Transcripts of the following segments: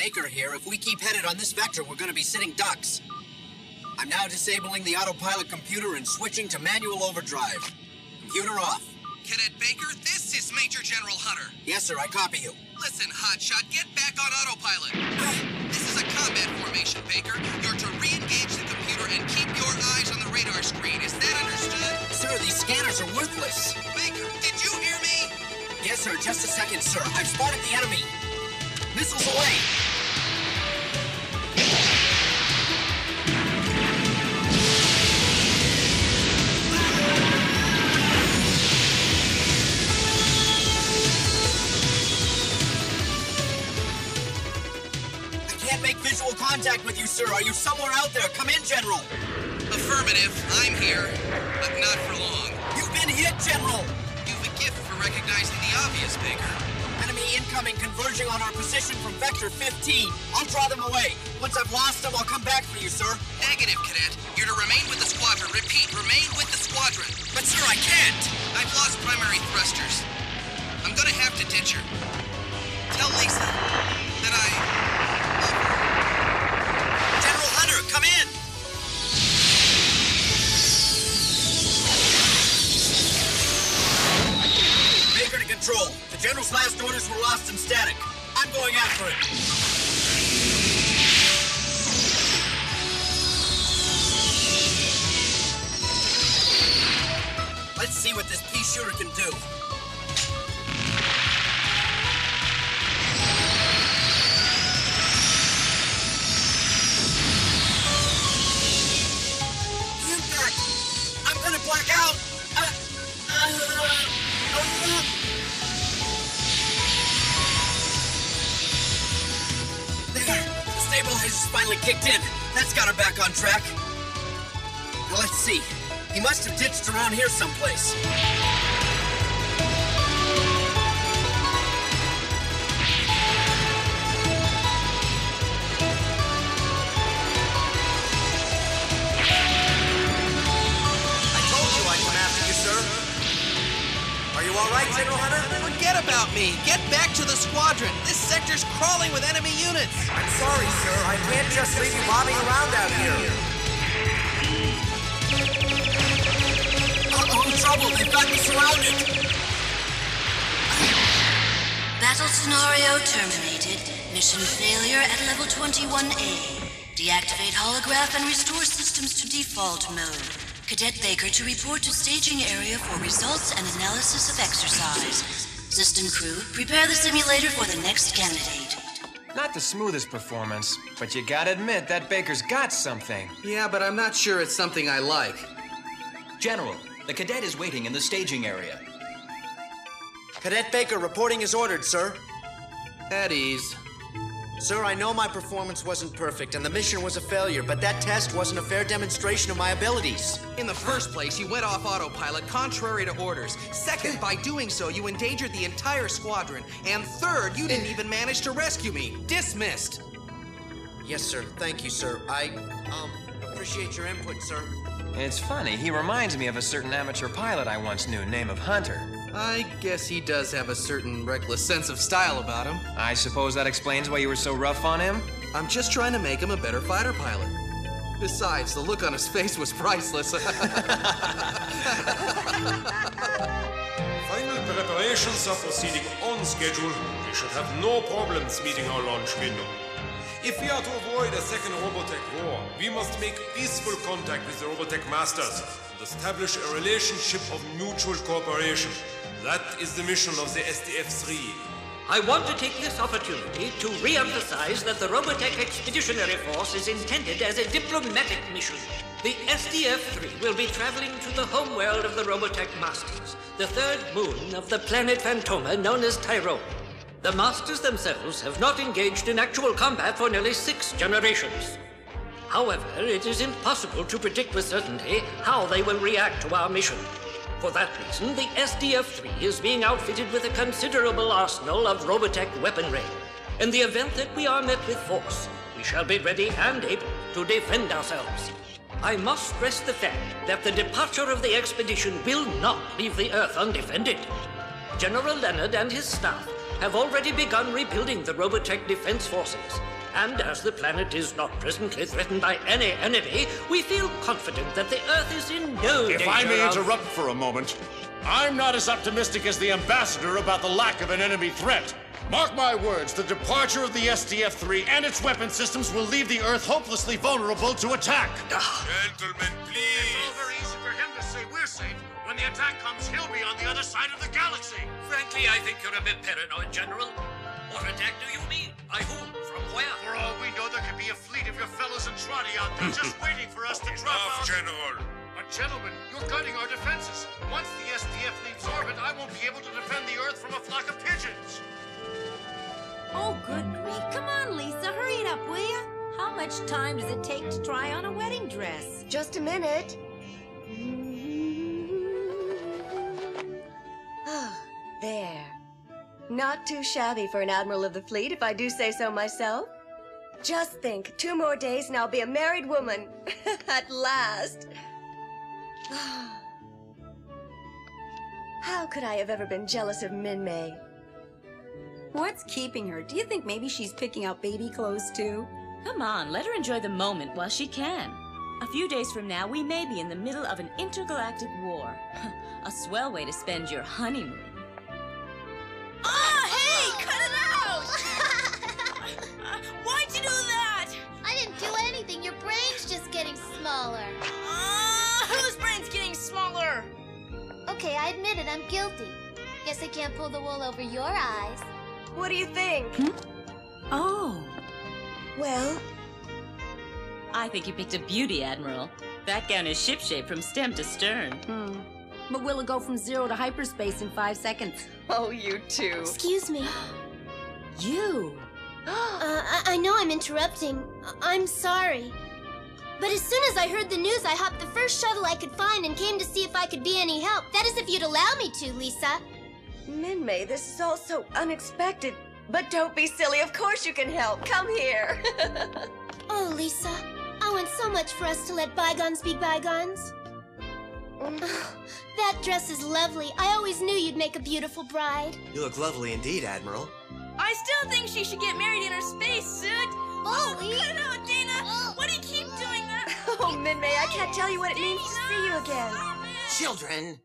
Baker here. If we keep headed on this vector, we're going to be sitting ducks. I'm now disabling the autopilot computer and switching to manual overdrive. Computer off. Cadet Baker, this is Major General Hunter. Yes, sir, I copy you. Listen, Hotshot, get back on autopilot. This is a combat formation, Baker. You're to re-engage the computer and keep your eyes on the radar screen. Is that understood? Sir, these scanners are worthless. Baker, did you hear me? Yes, sir, just a second, sir. I've spotted the enemy. Missiles away! Make visual contact with you, sir. Are you somewhere out there? Come in, General. Affirmative. I'm here, but not for long. You've been hit, General. You've a gift for recognizing the obvious, Baker. Enemy incoming, converging on our position from Vector 15. I'll draw them away. Once I've lost them, I'll come back for you, sir. Negative, Cadet. You're to remain with the squadron. Repeat, remain with the squadron. But, sir, I can't. I've lost primary thrusters. I'm gonna have to ditch her. Tell Lisa that General Hunter, come in! Baker to control. The General's last orders were lost in static. I'm going after it. Let's see what this pea shooter can do. Black out! There! The stabilizer's finally kicked in. That's got her back on track. Now let's see. He must have ditched around here someplace. Are you all right, General Hunter? Forget about me. Get back to the squadron. This sector's crawling with enemy units. I'm sorry, sir. I can't just leave you bobbing around out here. Uh-oh, trouble. They've got me surrounded. Battle scenario terminated. Mission failure at level 21A. Deactivate holograph and restore systems to default mode. Cadet Baker to report to staging area for results and analysis of exercise. System crew, prepare the simulator for the next candidate. Not the smoothest performance, but you gotta admit that Baker's got something. Yeah, but I'm not sure it's something I like. General, the cadet is waiting in the staging area. Cadet Baker reporting as ordered, sir. At ease. Sir, I know my performance wasn't perfect and the mission was a failure, but that test wasn't a fair demonstration of my abilities. In the first place, you went off autopilot contrary to orders. Second, by doing so, you endangered the entire squadron. And third, you didn't even manage to rescue me. Dismissed. Yes, sir. Thank you, sir. I, appreciate your input, sir. It's funny, he reminds me of a certain amateur pilot I once knew, name of Hunter. I guess he does have a certain reckless sense of style about him. I suppose that explains why you were so rough on him? I'm just trying to make him a better fighter pilot. Besides, the look on his face was priceless. Final preparations are proceeding on schedule. We should have no problems meeting our launch window. If we are to avoid a second Robotech war, we must make peaceful contact with the Robotech masters and establish a relationship of mutual cooperation. That is the mission of the SDF-3. I want to take this opportunity to re-emphasize that the Robotech Expeditionary Force is intended as a diplomatic mission. The SDF-3 will be traveling to the homeworld of the Robotech Masters, the third moon of the planet Phantoma known as Tyrone. The Masters themselves have not engaged in actual combat for nearly 6 generations. However, it is impossible to predict with certainty how they will react to our mission. For that reason, the SDF-3 is being outfitted with a considerable arsenal of Robotech weaponry. In the event that we are met with force, we shall be ready and able to defend ourselves. I must stress the fact that the departure of the expedition will not leave the Earth undefended. General Leonard and his staff have already begun rebuilding the Robotech defense forces. And as the planet is not presently threatened by any enemy, we feel confident that the Earth is in no danger. If I may interrupt for a moment, I'm not as optimistic as the ambassador about the lack of an enemy threat. Mark my words, the departure of the SDF-3 and its weapon systems will leave the Earth hopelessly vulnerable to attack. Gentlemen, please. It's all very easy for him to say we're safe. When the attack comes, he'll be on the other side of the galaxy. Frankly, I think you're a bit paranoid, General. What attack do you mean? By whom? From where? For all we know, there could be a fleet of your fellows in Trotty out there just waiting for us to drop out. General. But gentlemen, you're gutting our defenses. Once the SDF leaves orbit, I won't be able to defend the Earth from a flock of pigeons. Oh, good grief. Come on, Lisa. Hurry it up, will ya? How much time does it take to try on a wedding dress? Just a minute. There. Not too shabby for an admiral of the fleet, if I do say so myself. Just think, 2 more days and I'll be a married woman. At last. How could I have ever been jealous of Min-Mei? What's keeping her? Do you think maybe she's picking out baby clothes, too? Come on, let her enjoy the moment while she can. A few days from now, we may be in the middle of an intergalactic war. A swell way to spend your honeymoon. Oh, hey! Cut it out! Why'd you do that? I didn't do anything. Your brain's just getting smaller. Whose brain's getting smaller? Okay, I admit it. I'm guilty. Guess I can't pull the wool over your eyes. What do you think? Oh. Well, I think you picked a beauty, Admiral. That gown is shipshape from stem to stern. But will it go from 0 to hyperspace in 5 seconds? oh, you too. Excuse me. You? I know I'm interrupting. I'm sorry. But as soon as I heard the news, I hopped the first shuttle I could find and came to see if I could be any help. That is if you'd allow me to, Lisa. Min-Mei, this is all so unexpected. But don't be silly. Of course you can help. Come here. Oh, Lisa. I want so much for us to let bygones be bygones. That dress is lovely. I always knew you'd make a beautiful bride. You look lovely indeed, Admiral. I still think she should get married in her spacesuit. Oh, cut it out, Dana. Why do you keep doing that? Oh, Min-Mei, I can't tell you what it means to see you again. Children.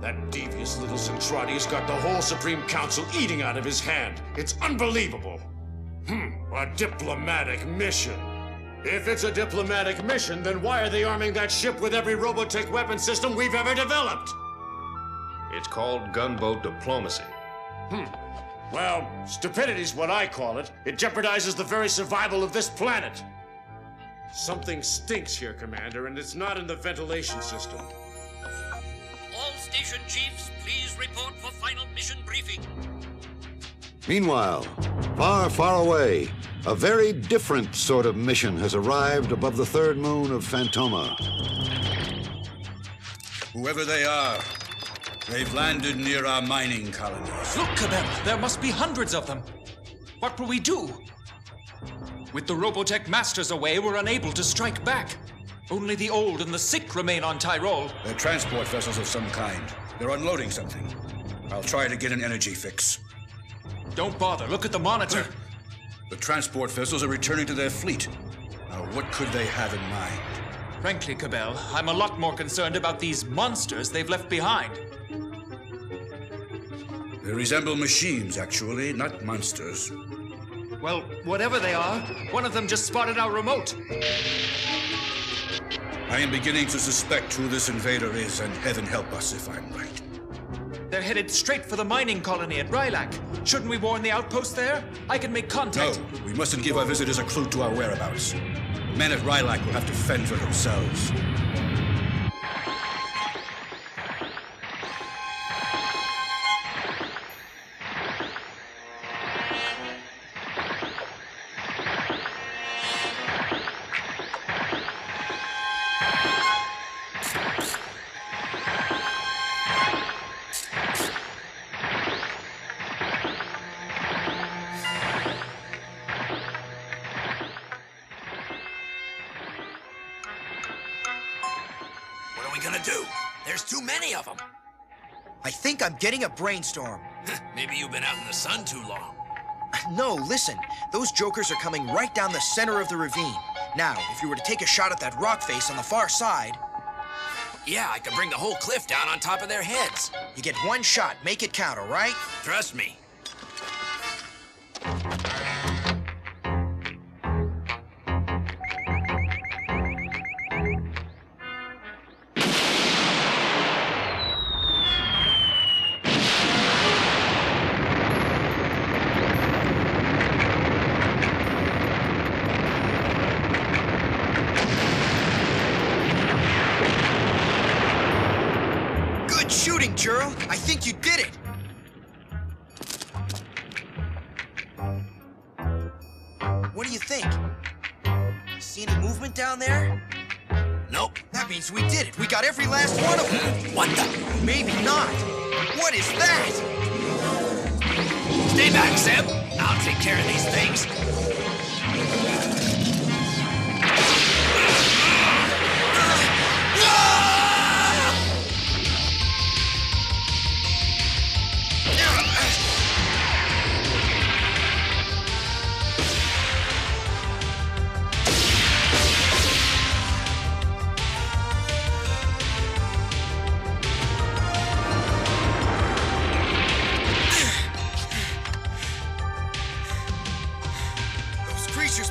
That devious little Centrati's got the whole Supreme Council eating out of his hand. It's unbelievable. A diplomatic mission. If it's a diplomatic mission, then why are they arming that ship with every Robotech weapon system we've ever developed? It's called gunboat diplomacy. Well, stupidity's what I call it. It jeopardizes the very survival of this planet. Something stinks here, Commander, and it's not in the ventilation system. All station chiefs, please report for final mission briefing. Meanwhile, far, far away, a very different sort of mission has arrived above the third moon of Phantoma. Whoever they are, they've landed near our mining colonies. Look, Cabell, there must be hundreds of them. What will we do? With the Robotech masters away, we're unable to strike back. Only the old and the sick remain on Tyrol. They're transport vessels of some kind. They're unloading something. I'll try to get an energy fix. Don't bother. Look at the monitor. The transport vessels are returning to their fleet. Now, what could they have in mind? Frankly, Cabell, I'm a lot more concerned about these monsters they've left behind. They resemble machines, actually, not monsters. Well, whatever they are, one of them just spotted our remote. I am beginning to suspect who this invader is, and heaven help us if I'm right. They're headed straight for the mining colony at Rylac. Shouldn't we warn the outpost there? I can make contact. No, we mustn't give our visitors a clue to our whereabouts. The men at Rylac will have to fend for themselves. I think I'm getting a brainstorm. Maybe you've been out in the sun too long. No, listen. Those jokers are coming right down the center of the ravine. Now, if you were to take a shot at that rock face on the far side... Yeah, I could bring the whole cliff down on top of their heads. You get one shot. Make it count, all right? Trust me. I think you did it! What do you think? See any movement down there? Nope. That means we did it. We got every last one of them. What the? Maybe not. What is that? Stay back, Zeb. I'll take care of these things.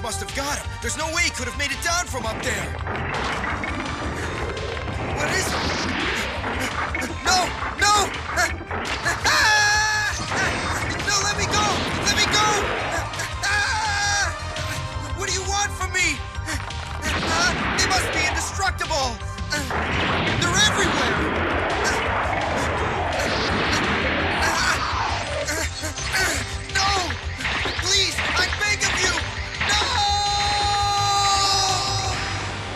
Must have got him. There's no way he could have made it down from up there. What is it? No! No! No, let me go! Let me go! What do you want from me? They must be indestructible! They're everywhere! No! Please, I beg of you!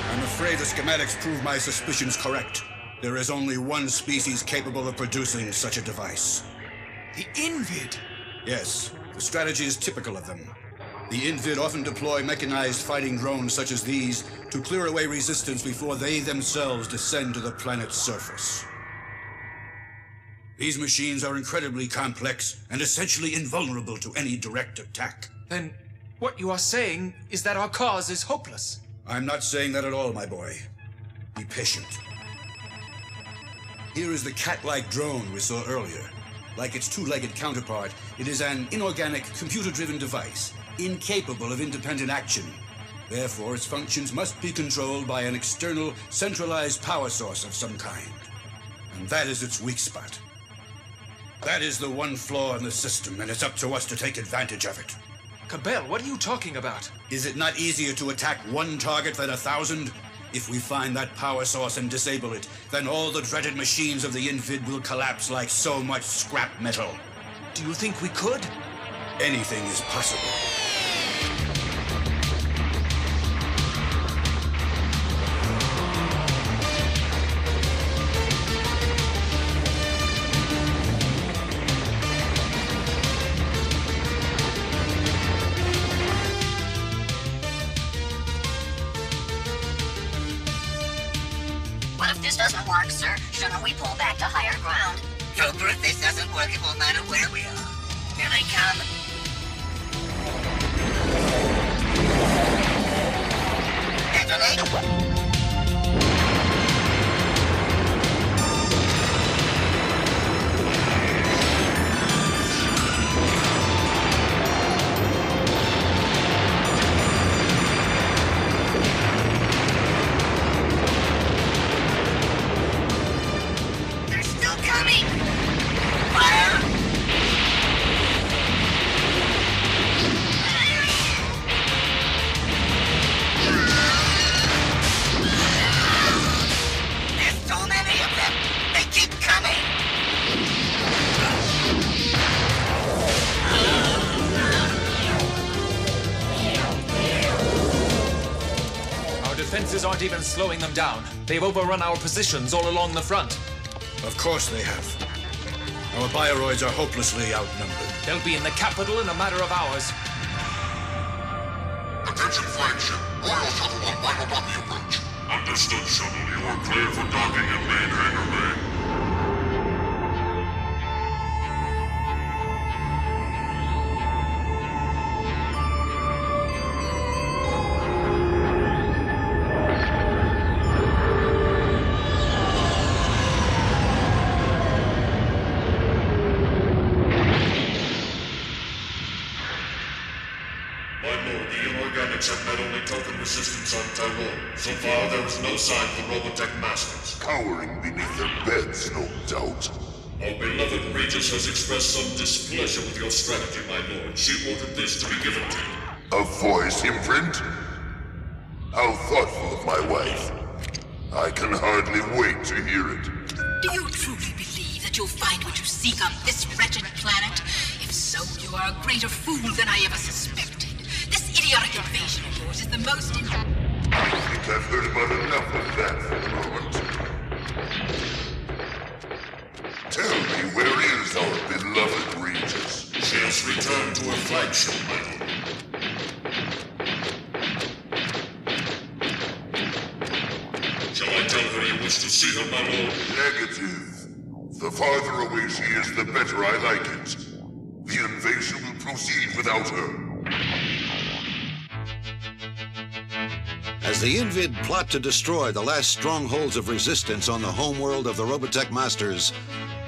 I'm afraid the schematics prove my suspicions correct. There is only one species capable of producing such a device. The Invid? Yes, the strategy is typical of them. The Invid often deploy mechanized fighting drones such as these to clear away resistance before they themselves descend to the planet's surface. These machines are incredibly complex and essentially invulnerable to any direct attack. Then what you are saying is that our cause is hopeless. I'm not saying that at all, my boy. Be patient. Here is the cat-like drone we saw earlier. Like its two-legged counterpart, it is an inorganic, computer-driven device, incapable of independent action. Therefore, its functions must be controlled by an external, centralized power source of some kind. And that is its weak spot. That is the one flaw in the system, and it's up to us to take advantage of it. Cabell, what are you talking about? Is it not easier to attack one target than 1,000? If we find that power source and disable it, then all the dreaded machines of the Invid will collapse like so much scrap metal. Do you think we could? Anything is possible. What if this doesn't work, sir? Shouldn't we pull back to higher ground? Joker, if this doesn't work, it won't matter where we are. Here they come. Detonate. Aren't even slowing them down. They've overrun our positions all along the front. Of course they have. Our bioroids are hopelessly outnumbered. They'll be in the capital in a matter of hours. Attention flagship. Royal Shuttle on final Bucky approach. Understood, Shuttle. You are clear for docking in main hangar bay. My lord, the inorganics have met only token resistance on Tyrone. So far, there is no sign of the Robotech Masters. Cowering beneath their beds, no doubt. Our beloved Regent has expressed some displeasure with your strategy, my lord. She ordered this to be given to you. A voice imprint? How thoughtful of my wife. I can hardly wait to hear it. Do you truly believe that you'll find what you seek on this wretched planet? If so, you are a greater fool than I ever suspected. This idiotic invasion of yours is the most... I think I've heard about enough of that for the moment. Tell me, where is our beloved Regent? She has returned to her flagship, my lord. Shall I tell her you wish to see her, my lord? Negative. The farther away she is, the better I like it. The invasion will proceed without her. As the Invid plot to destroy the last strongholds of resistance on the homeworld of the Robotech Masters,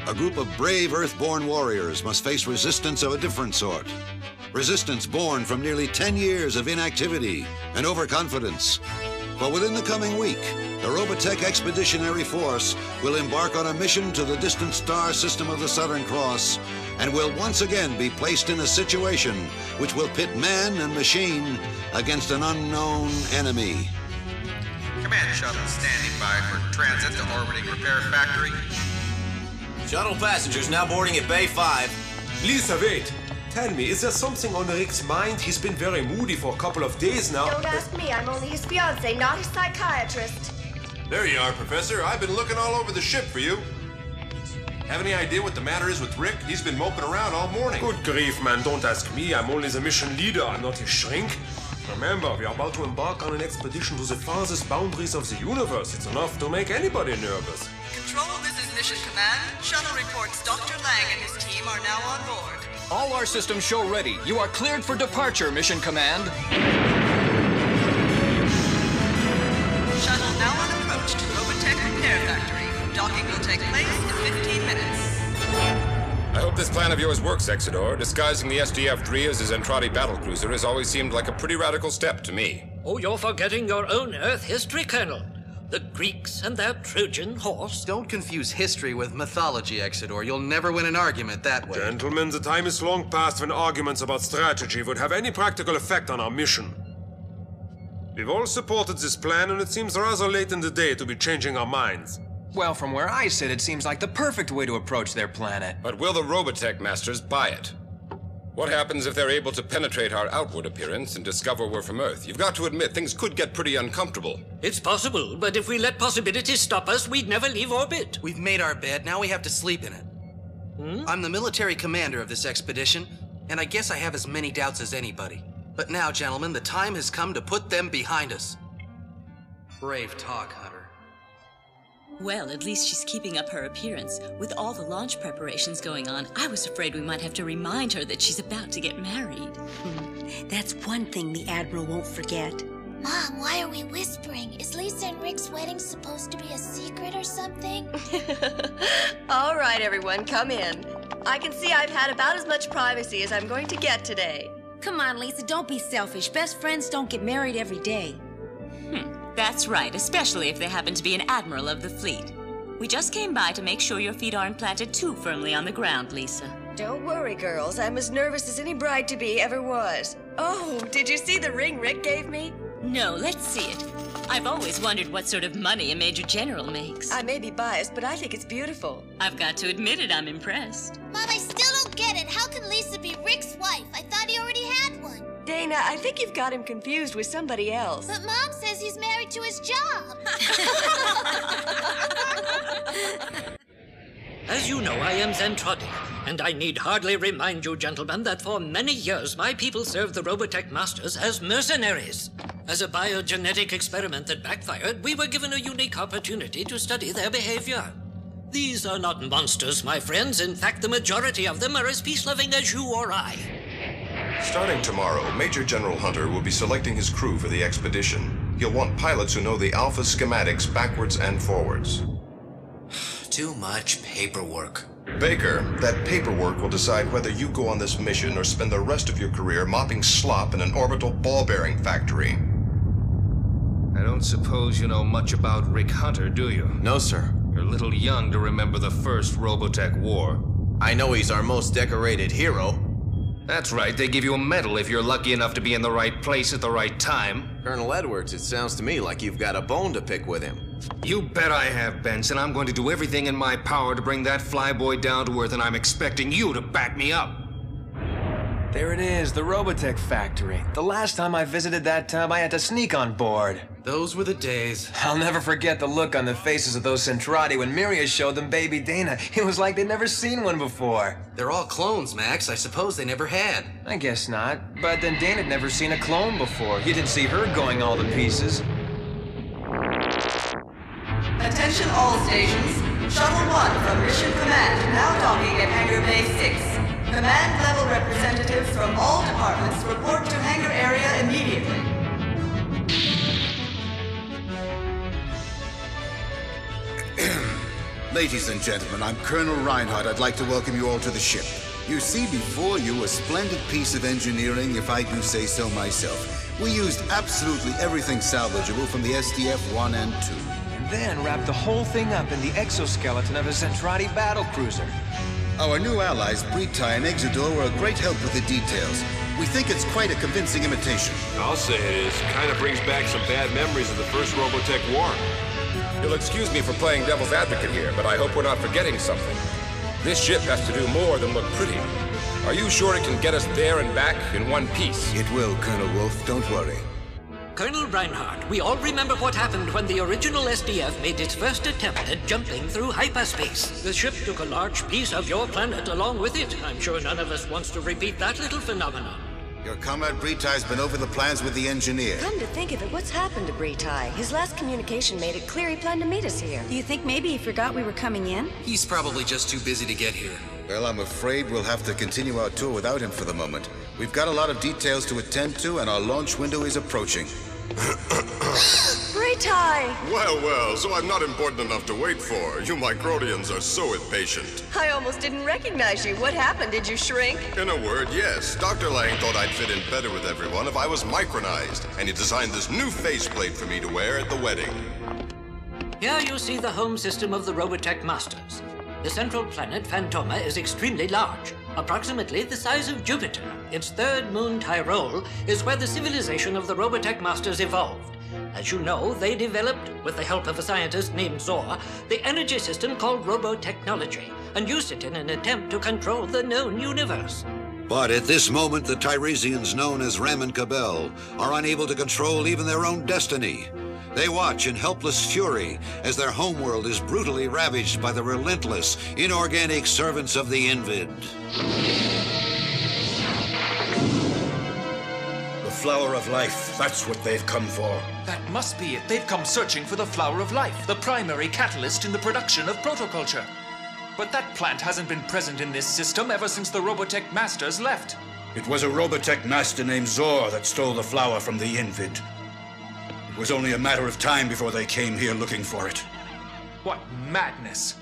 a group of brave Earthborn warriors must face resistance of a different sort. Resistance born from nearly 10 years of inactivity and overconfidence. But within the coming week, the Robotech Expeditionary Force will embark on a mission to the distant star system of the Southern Cross and will once again be placed in a situation which will pit man and machine against an unknown enemy. Command shuttle standing by for transit to orbiting repair factory. Shuttle passengers now boarding at Bay 5. Lisa, wait. Tell me, is there something on Rick's mind? He's been very moody for a couple of days now. Don't ask me. I'm only his fiancé, not his psychiatrist. There you are, Professor. I've been looking all over the ship for you. Have any idea what the matter is with Rick? He's been moping around all morning. Good grief, man. Don't ask me. I'm only the mission leader. I'm not his shrink. Remember, we are about to embark on an expedition to the farthest boundaries of the universe. It's enough to make anybody nervous. Control, this is Mission Command. Shuttle reports Dr. Lang and his team are now on board. All our systems show ready. You are cleared for departure, Mission Command. Shuttle now on approach to Robotech Repair Factory. Docking will take place in 15 minutes. I hope this plan of yours works, Exodor. Disguising the SDF-3 as a Zentradi battlecruiser has always seemed like a pretty radical step to me. Oh, you're forgetting your own Earth history, Colonel. The Greeks and their Trojan horse. Don't confuse history with mythology, Exodor. You'll never win an argument that way. Gentlemen, the time is long past when arguments about strategy would have any practical effect on our mission. We've all supported this plan, and it seems rather late in the day to be changing our minds. Well, from where I sit, it seems like the perfect way to approach their planet. But will the Robotech Masters buy it? What happens if they're able to penetrate our outward appearance and discover we're from Earth? You've got to admit, things could get pretty uncomfortable. It's possible, but if we let possibilities stop us, we'd never leave orbit. We've made our bed, now we have to sleep in it. I'm the military commander of this expedition, and I guess I have as many doubts as anybody. But now, gentlemen, the time has come to put them behind us. Brave talk, Hunter. Well, at least she's keeping up her appearance. With all the launch preparations going on, I was afraid we might have to remind her that she's about to get married. That's one thing the Admiral won't forget. Mom, why are we whispering? Is Lisa and Rick's wedding supposed to be a secret or something? All right, everyone, come in. I can see I've had about as much privacy as I'm going to get today. Come on, Lisa, don't be selfish. Best friends don't get married every day. That's right, especially if they happen to be an admiral of the fleet. We just came by to make sure your feet aren't planted too firmly on the ground, Lisa. Don't worry, girls. I'm as nervous as any bride-to-be ever was. Oh, did you see the ring Rick gave me? No, let's see it. I've always wondered what sort of money a major general makes. I may be biased, but I think it's beautiful. I've got to admit it, I'm impressed. Mom, I still don't get it. How can Lisa be Rick's wife? I thought he already had one. Dana, I think you've got him confused with somebody else. But Mom says he's married to his job. As you know, I am Zentradi, and I need hardly remind you, gentlemen, that for many years my people served the Robotech Masters as mercenaries. As a biogenetic experiment that backfired, we were given a unique opportunity to study their behavior. These are not monsters, my friends. In fact, the majority of them are as peace-loving as you or I. Starting tomorrow, Major General Hunter will be selecting his crew for the expedition. He'll want pilots who know the Alpha schematics backwards and forwards. Too much paperwork. Baker, that paperwork will decide whether you go on this mission or spend the rest of your career mopping slop in an orbital ball bearing factory. I don't suppose you know much about Rick Hunter, do you? No, sir. You're a little young to remember the first Robotech war. I know he's our most decorated hero. That's right, they give you a medal if you're lucky enough to be in the right place at the right time. Colonel Edwards, it sounds to me like you've got a bone to pick with him. You bet I have, Benson. I'm going to do everything in my power to bring that flyboy down to earth, and I'm expecting you to back me up. There it is, the Robotech factory. The last time I visited that tub, I had to sneak on board. Those were the days. I'll never forget the look on the faces of those Centrati when Miria showed them baby Dana. It was like they'd never seen one before. They're all clones, Max. I suppose they never had. I guess not. But then Dana'd never seen a clone before. You didn't see her going all to pieces. Attention all stations. Shuttle 1 from Mission Command now docking at Hangar Bay 6. Command level representatives from all departments report to hangar area immediately. Ladies and gentlemen, I'm Colonel Reinhardt. I'd like to welcome you all to the ship. You see before you a splendid piece of engineering, if I do say so myself. We used absolutely everything salvageable from the SDF 1 and 2. And then wrapped the whole thing up in the exoskeleton of a Centrati battlecruiser. Our new allies, Britai and Exodor, were a great help with the details. We think it's quite a convincing imitation. I'll say it is. Kind of brings back some bad memories of the first Robotech war. You'll excuse me for playing devil's advocate here, but I hope we're not forgetting something. This ship has to do more than look pretty. Are you sure it can get us there and back in one piece? It will, Colonel Wolf. Don't worry. Colonel Reinhardt, we all remember what happened when the original SDF made its first attempt at jumping through hyperspace. The ship took a large piece of your planet along with it. I'm sure none of us wants to repeat that little phenomenon. Your comrade Britai's been over the plans with the engineer. Come to think of it, what's happened to Britai? His last communication made it clear he planned to meet us here. Do you think maybe he forgot we were coming in? He's probably just too busy to get here. Well, I'm afraid we'll have to continue our tour without him for the moment. We've got a lot of details to attend to, and our launch window is approaching. Britai! Well, so I'm not important enough to wait for. You Microdians are so impatient. I almost didn't recognize you. What happened? Did you shrink? In a word, yes. Dr. Lang thought I'd fit in better with everyone if I was micronized, and he designed this new faceplate for me to wear at the wedding. Here you see the home system of the Robotech Masters. The central planet, Phantoma, is extremely large, approximately the size of Jupiter. Its third moon, Tyrol, is where the civilization of the Robotech Masters evolved. As you know, they developed, with the help of a scientist named Zor, the energy system called Robotechnology, and used it in an attempt to control the known universe. But at this moment, the Tyresians, known as Ram and Cabell, are unable to control even their own destiny. They watch in helpless fury as their homeworld is brutally ravaged by the relentless, inorganic servants of the Invid. The flower of life, that's what they've come for. That must be it. They've come searching for the flower of life, the primary catalyst in the production of protoculture. But that plant hasn't been present in this system ever since the Robotech Masters left. It was a Robotech master named Zor that stole the flower from the Invid. It was only a matter of time before they came here looking for it. What madness!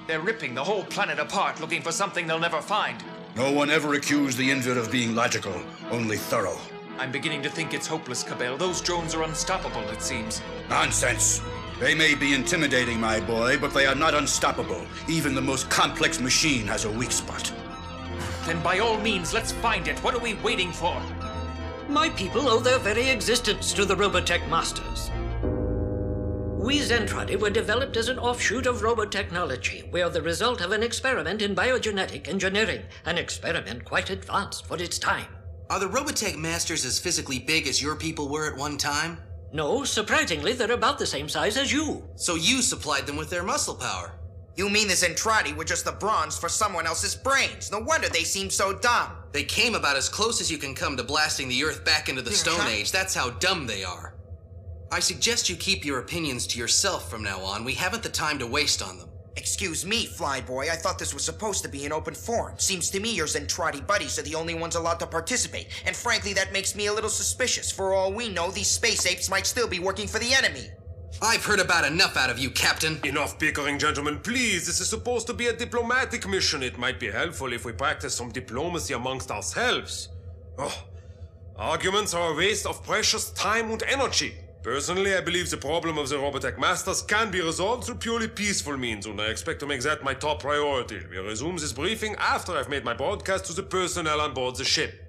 They're ripping the whole planet apart looking for something they'll never find. No one ever accused the Invid of being logical, only thorough. I'm beginning to think it's hopeless, Cabell. Those drones are unstoppable, it seems. Nonsense! They may be intimidating, my boy, but they are not unstoppable. Even the most complex machine has a weak spot. Then by all means, let's find it. What are we waiting for? My people owe their very existence to the Robotech Masters. We Zentradi were developed as an offshoot of Robotechnology. We are the result of an experiment in biogenetic engineering, an experiment quite advanced for its time. Are the Robotech Masters as physically big as your people were at one time? No, surprisingly, they're about the same size as you. So you supplied them with their muscle power? You mean the Zentradi were just the bronze for someone else's brains? No wonder they seem so dumb. They came about as close as you can come to blasting the Earth back into the Stone Age. That's how dumb they are. I suggest you keep your opinions to yourself from now on. We haven't the time to waste on them. Excuse me, Flyboy. I thought this was supposed to be an open forum. Seems to me your Zentradi buddies are the only ones allowed to participate. And frankly, that makes me a little suspicious. For all we know, these space apes might still be working for the enemy. I've heard about enough out of you, Captain. Enough bickering, gentlemen, please. This is supposed to be a diplomatic mission. It might be helpful if we practice some diplomacy amongst ourselves. Oh, arguments are a waste of precious time and energy. Personally, I believe the problem of the Robotech Masters can be resolved through purely peaceful means, and I expect to make that my top priority. We'll resume this briefing after I've made my broadcast to the personnel on board the ship.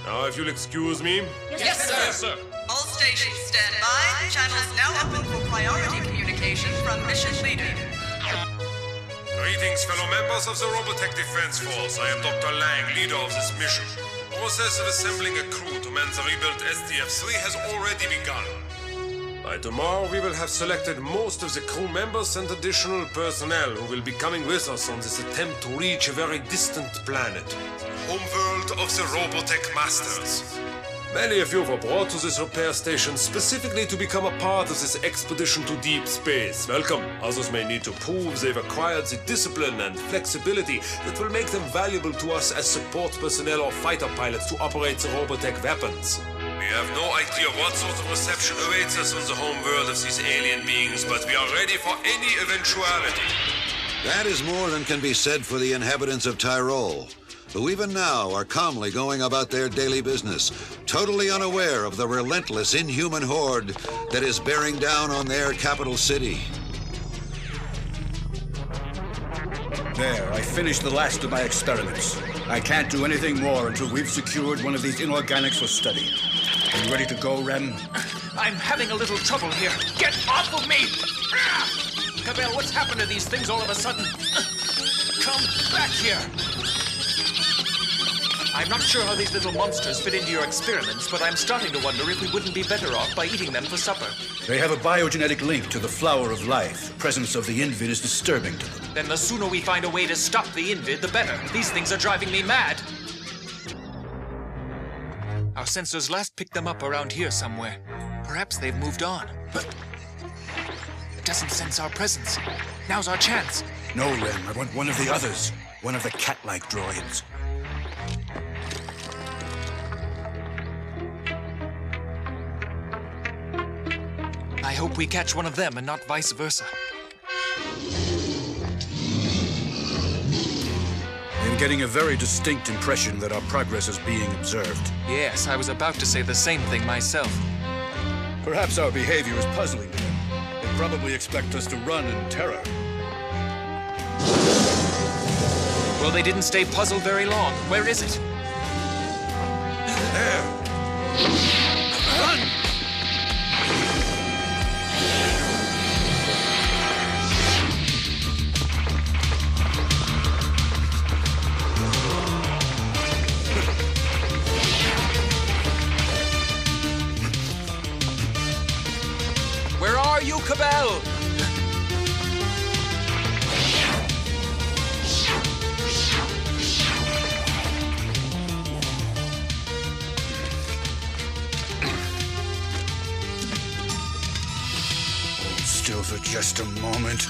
Now, if you'll excuse me. Yes, sir. Yes, sir. All stations stand by. Channels now open for priority communication from mission leader. Greetings, fellow members of the Robotech Defense Force. I am Dr. Lang, leader of this mission. The process of assembling a crew to man the rebuilt SDF-3 has already begun. By tomorrow, we will have selected most of the crew members and additional personnel who will be coming with us on this attempt to reach a very distant planet, the homeworld of the Robotech Masters. Many of you were brought to this repair station specifically to become a part of this expedition to deep space. Welcome. Others may need to prove they've acquired the discipline and flexibility that will make them valuable to us as support personnel or fighter pilots to operate the Robotech weapons. We have no idea what sort of reception awaits us on the home world of these alien beings, but we are ready for any eventuality. That is more than can be said for the inhabitants of Tyrol, who even now are calmly going about their daily business, totally unaware of the relentless, inhuman horde that is bearing down on their capital city. There, I finished the last of my experiments. I can't do anything more until we've secured one of these inorganics for study. Are you ready to go, Rem? I'm having a little trouble here. Get off of me! Cabell, what's happened to these things all of a sudden? Come back here! I'm not sure how these little monsters fit into your experiments, but I'm starting to wonder if we wouldn't be better off by eating them for supper. They have a biogenetic link to the flower of life. The presence of the Invid is disturbing to them. Then the sooner we find a way to stop the Invid, the better. These things are driving me mad. Our sensors last picked them up around here somewhere. Perhaps they've moved on, but it doesn't sense our presence. Now's our chance. No, Rem, I want one of the others. One of the cat-like droids. I hope we catch one of them and not vice versa. I'm getting a very distinct impression that our progress is being observed. Yes, I was about to say the same thing myself. Perhaps our behavior is puzzling them. They probably expect us to run in terror. Well, they didn't stay puzzled very long. Where is it? There! Run! Where are you, Cabell? Still for just a moment.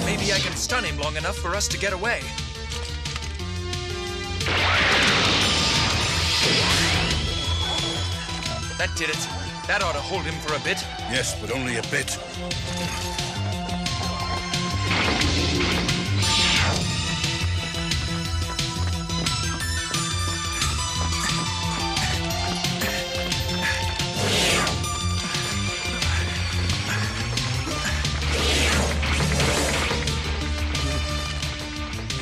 Maybe I can stun him long enough for us to get away. That did it. That ought to hold him for a bit. Yes, but only a bit.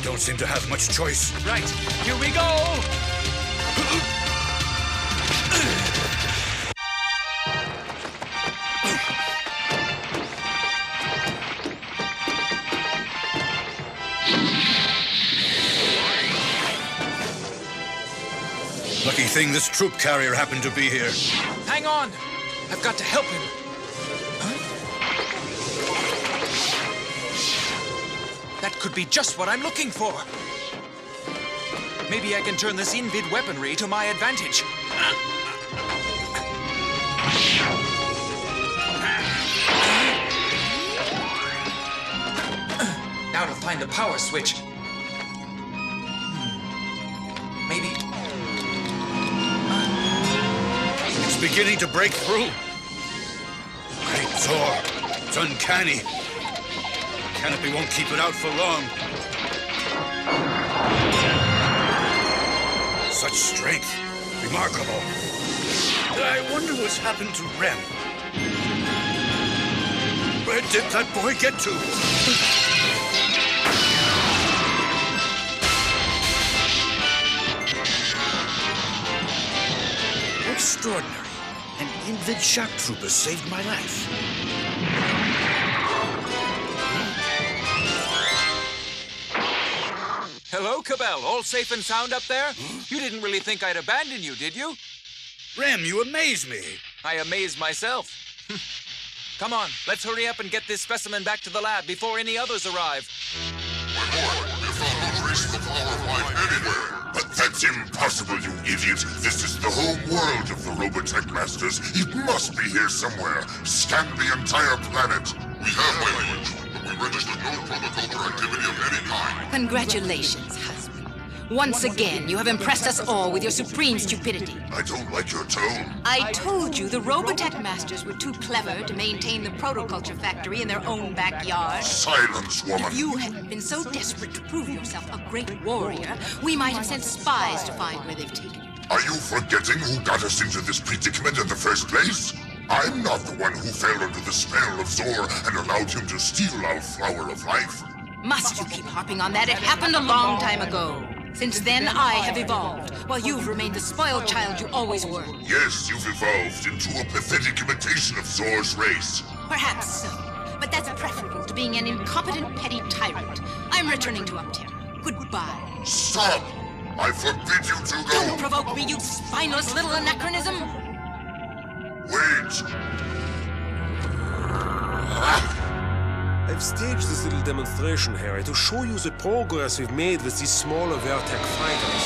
Don't seem to have much choice. Right, here we go! Lucky thing this troop carrier happened to be here. Hang on! I've got to help him. Huh? That could be just what I'm looking for. Maybe I can turn this invid weaponry to my advantage. Now to find the power switch. Maybe. It's beginning to break through. Great Zor. It's uncanny. Canopy won't keep it out for long. Such strength. Remarkable. I wonder what's happened to Rem. Where did that boy get to? Extraordinary. An invid shock trooper saved my life. Hello, Cabell. All safe and sound up there? You didn't really think I'd abandon you, did you? Rem, you amaze me. I amaze myself. Come on, let's hurry up and get this specimen back to the lab before any others arrive. My lord, we found no trace of the power of life anywhere. But that's impossible, you idiot. This is the home world of the Robotech Masters. It must be here somewhere. Scan the entire planet. We have, my lord, but we registered no chronoculture activity of any kind. Congratulations, husband. Once again, you have impressed us all with your supreme stupidity. I don't like your tone. I told you the Robotech Masters were too clever to maintain the protoculture factory in their own backyard. Silence, woman. If you hadn't been so desperate to prove yourself a great warrior, we might have sent spies to find where they've taken you. Are you forgetting who got us into this predicament in the first place? I'm not the one who fell under the spell of Zor and allowed him to steal our flower of life. Must you keep harping on that? It happened a long time ago. Since then, I have evolved, while you've remained the spoiled child you always were. Yes, you've evolved into a pathetic imitation of Zor's race. Perhaps so, but that's preferable to being an incompetent petty tyrant. I'm returning to Upterra. Goodbye. Stop! I forbid you to go! Don't provoke me, you spineless little anachronism! Wait! I've staged this little demonstration, Harry, to show you the progress we've made with these smaller Vertec fighters.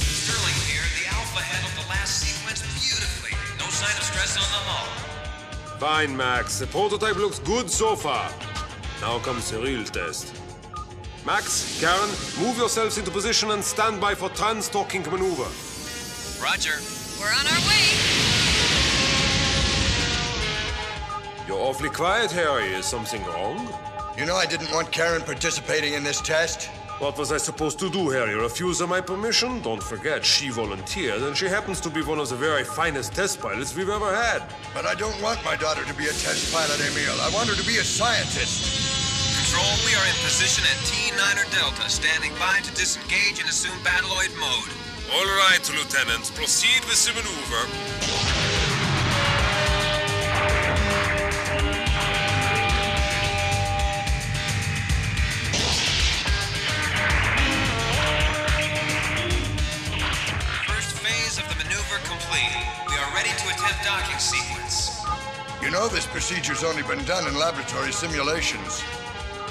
Sterling here. The Alpha handled the last sequence beautifully. No sign of stress on the hull. Fine, Max. The prototype looks good so far. Now comes the real test. Max, Karen, move yourselves into position and stand by for trans-docking maneuver. Roger. We're on our way. You're awfully quiet, Harry. Is something wrong? You know I didn't want Karen participating in this test. What was I supposed to do, Harry? Refuse her my permission? Don't forget, she volunteered, and she happens to be one of the very finest test pilots we've ever had. But I don't want my daughter to be a test pilot, Emil. I want her to be a scientist. Control, we are in position at T9 Delta, standing by to disengage and assume battleoid mode. All right, Lieutenant. Proceed with the maneuver. First phase of the maneuver complete. We are ready to attempt docking sequence. You know this procedure's only been done in laboratory simulations.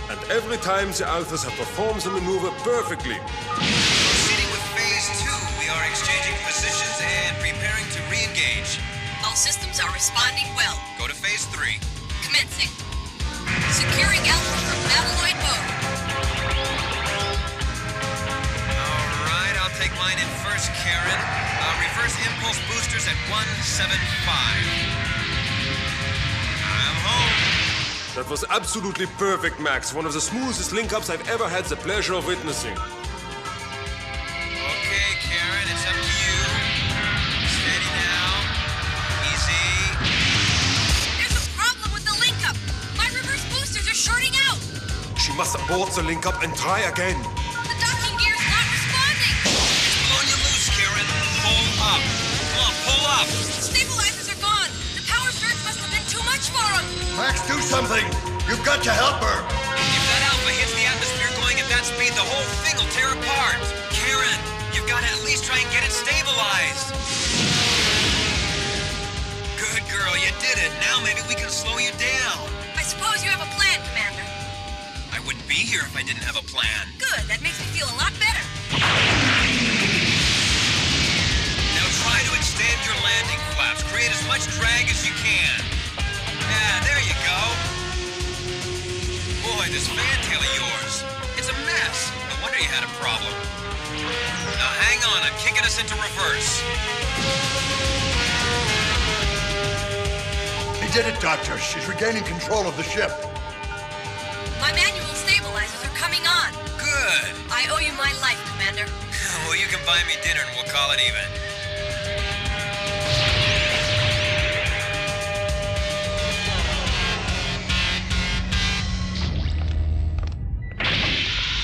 And every time the Alphas have performed the maneuver perfectly. Proceeding with phase 2, we are exchanging positions and preparing to re-engage. All systems are responding well. Go to phase 3. Commencing. Securing Alpha from battleoid mode. All right, I'll take mine in first, Karen. Reverse impulse boosters at 175. I'm home. That was absolutely perfect, Max. One of the smoothest link-ups I've ever had the pleasure of witnessing. Okay, Karen, it's up to you. Steady now. Easy. There's a problem with the link-up. My reverse boosters are shorting out. She must abort the link-up and try again. The docking gear's not responding. It's blowing you loose, Karen. Pull up. Come on, pull up. Stabilizers are gone. The power surge must have been too much for him. Max, do something! You've got to help her! If that Alpha hits the atmosphere, that speed, the whole thing will tear apart. Karen, you've got to at least try and get it stabilized. Good girl, you did it. Now maybe we can slow you down. I suppose you have a plan, Commander. I wouldn't be here if I didn't have a plan. Good, that makes me feel a lot better. Now try to extend your landing flaps. Create as much drag as you can. Yeah, there you go. Boy, this fantail of yours, it's a mess. No wonder you had a problem. Now hang on, I'm kicking us into reverse. He did it, Doctor. She's regaining control of the ship. My manual stabilizers are coming on. Good. I owe you my life, Commander. Well, you can buy me dinner and we'll call it even.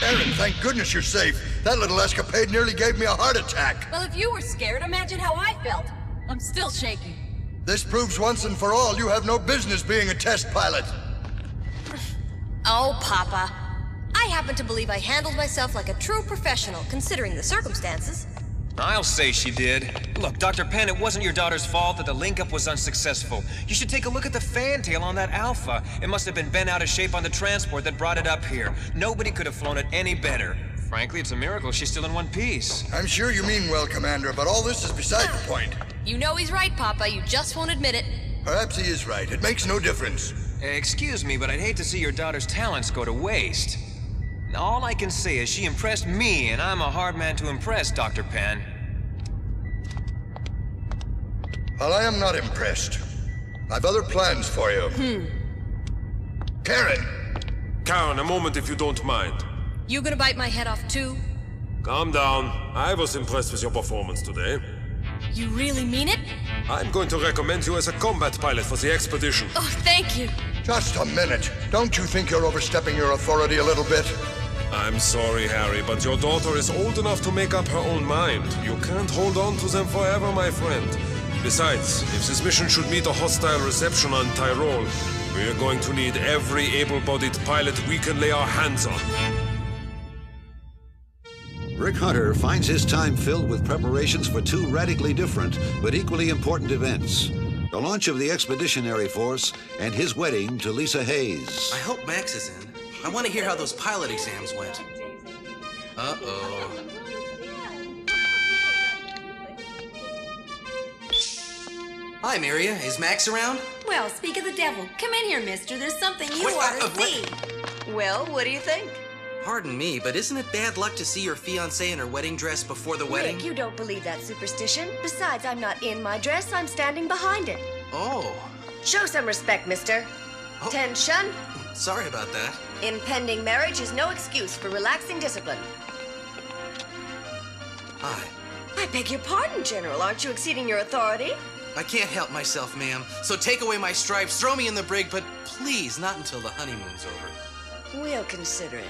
Aaron, thank goodness you're safe. That little escapade nearly gave me a heart attack. Well, if you were scared, imagine how I felt. I'm still shaking. This proves once and for all you have no business being a test pilot. Oh, Papa. I happen to believe I handled myself like a true professional, considering the circumstances. I'll say she did. Look, Dr. Penn, it wasn't your daughter's fault that the link-up was unsuccessful. You should take a look at the fantail on that Alpha. It must have been bent out of shape on the transport that brought it up here. Nobody could have flown it any better. Frankly, it's a miracle she's still in one piece. I'm sure you mean well, Commander, but all this is beside the point. You know he's right, Papa. You just won't admit it. Perhaps he is right. It makes no difference. Excuse me, but I'd hate to see your daughter's talents go to waste. All I can say is she impressed me, and I'm a hard man to impress, Dr. Penn. Well, I am not impressed. I've other plans for you. Karen! Karen, a moment if you don't mind. You gonna bite my head off too? Calm down. I was impressed with your performance today. You really mean it? I'm going to recommend you as a combat pilot for the expedition. Oh, thank you. Just a minute. Don't you think you're overstepping your authority a little bit? I'm sorry, Harry, but your daughter is old enough to make up her own mind. You can't hold on to them forever, my friend. Besides, if this mission should meet a hostile reception on Tyrol, we're going to need every able-bodied pilot we can lay our hands on. Rick Hunter finds his time filled with preparations for two radically different but equally important events. The launch of the Expeditionary Force and his wedding to Lisa Hayes. I hope Max is in. I want to hear how those pilot exams went. Uh-oh. Hi, Miria. Is Max around? Well, speak of the devil. Come in here, mister. There's something you ought to see. Well, what do you think? Pardon me, but isn't it bad luck to see your fiancée in her wedding dress before the wedding? Rick, you don't believe that superstition. Besides, I'm not in my dress. I'm standing behind it. Oh. Show some respect, mister. Oh. Tension. Sorry about that. Impending marriage is no excuse for relaxing discipline. Hi. I beg your pardon, General. Aren't you exceeding your authority? I can't help myself, ma'am. So take away my stripes, throw me in the brig, but please, not until the honeymoon's over. We'll consider it.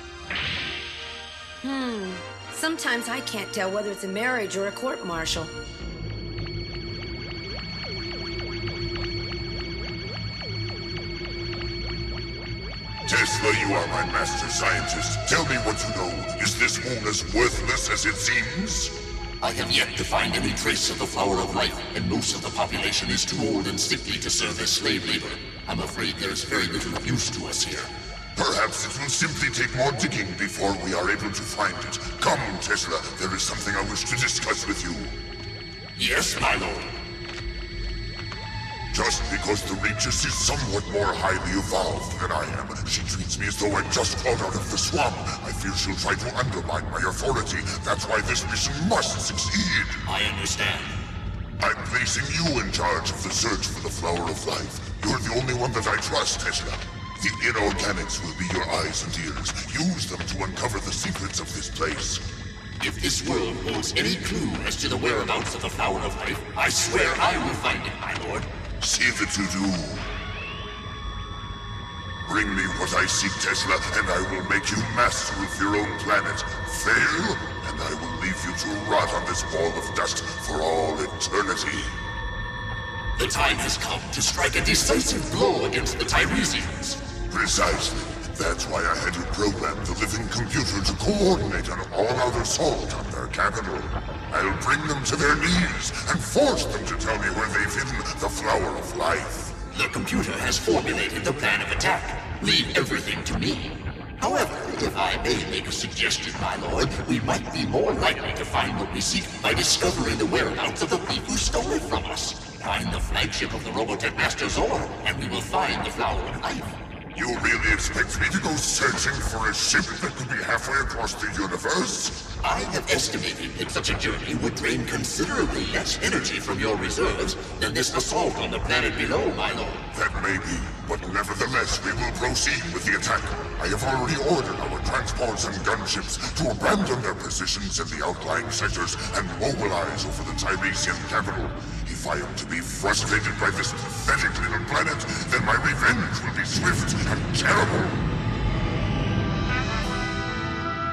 Sometimes I can't tell whether it's a marriage or a court-martial. Tesla, you are my master scientist. Tell me what you know. Is this moon as worthless as it seems? I have yet to find any trace of the flower of life, and most of the population is too old and sickly to serve as slave labor. I'm afraid there is very little use to us here. Perhaps it will simply take more digging before we are able to find it. Come, Tesla, there is something I wish to discuss with you. Yes, my lord. Just because the Regis is somewhat more highly evolved than I am, she treats me as though I'm just crawled out of the swamp. I fear she'll try to undermine my authority. That's why this mission must succeed. I understand. I'm placing you in charge of the search for the Flower of Life. You're the only one that I trust, Tesla. The inorganics will be your eyes and ears. Use them to uncover the secrets of this place. If this world holds any clue as to the whereabouts of the Flower of Life, I swear I will find it, my lord. See that you do. Bring me what I seek, Tesla, and I will make you master of your own planet. Fail, and I will leave you to rot on this ball of dust for all eternity. The time has come to strike a decisive blow against the Tiresians. Precisely. That's why I had to program the living computer to coordinate an all-out assault on their capital. I'll bring them to their knees and force them to tell me where they've hidden the flower of life. The computer has formulated the plan of attack. Leave everything to me. However, if I may make a suggestion, my lord, we might be more likely to find what we seek by discovering the whereabouts of the thief who stole it from us. Find the flagship of the Robotech Master Zor, and we will find the flower of life. You really expect me to go searching for a ship that could be halfway across the universe? I have estimated that such a journey would drain considerably less energy from your reserves than this assault on the planet below, my lord. That may be, but nevertheless we will proceed with the attack. I have already ordered our transports and gunships to abandon their positions in the outlying sectors and mobilize over the Tiresian capital. If I am to be frustrated by this pathetic little planet, then my revenge will be swift and terrible.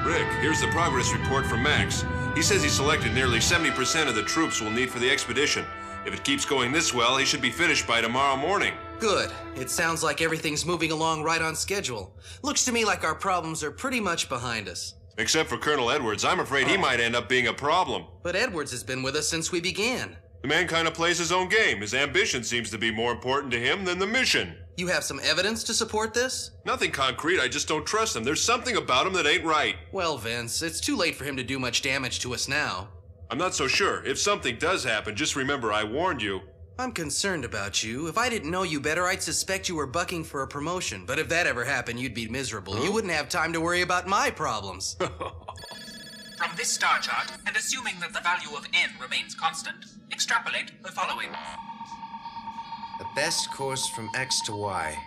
Rick, here's the progress report from Max. He says he selected nearly 70% of the troops we'll need for the expedition. If it keeps going this well, he should be finished by tomorrow morning. Good. It sounds like everything's moving along right on schedule. Looks to me like our problems are pretty much behind us. Except for Colonel Edwards. I'm afraid he might end up being a problem. But Edwards has been with us since we began. The man kind of plays his own game. His ambition seems to be more important to him than the mission. You have some evidence to support this? Nothing concrete, I just don't trust him. There's something about him that ain't right. Well, Vince, it's too late for him to do much damage to us now. I'm not so sure. If something does happen, just remember I warned you. I'm concerned about you. If I didn't know you better, I'd suspect you were bucking for a promotion. But if that ever happened, you'd be miserable. Huh? You wouldn't have time to worry about my problems. From this star chart, and assuming that the value of n remains constant, extrapolate the following. The best course from x to y.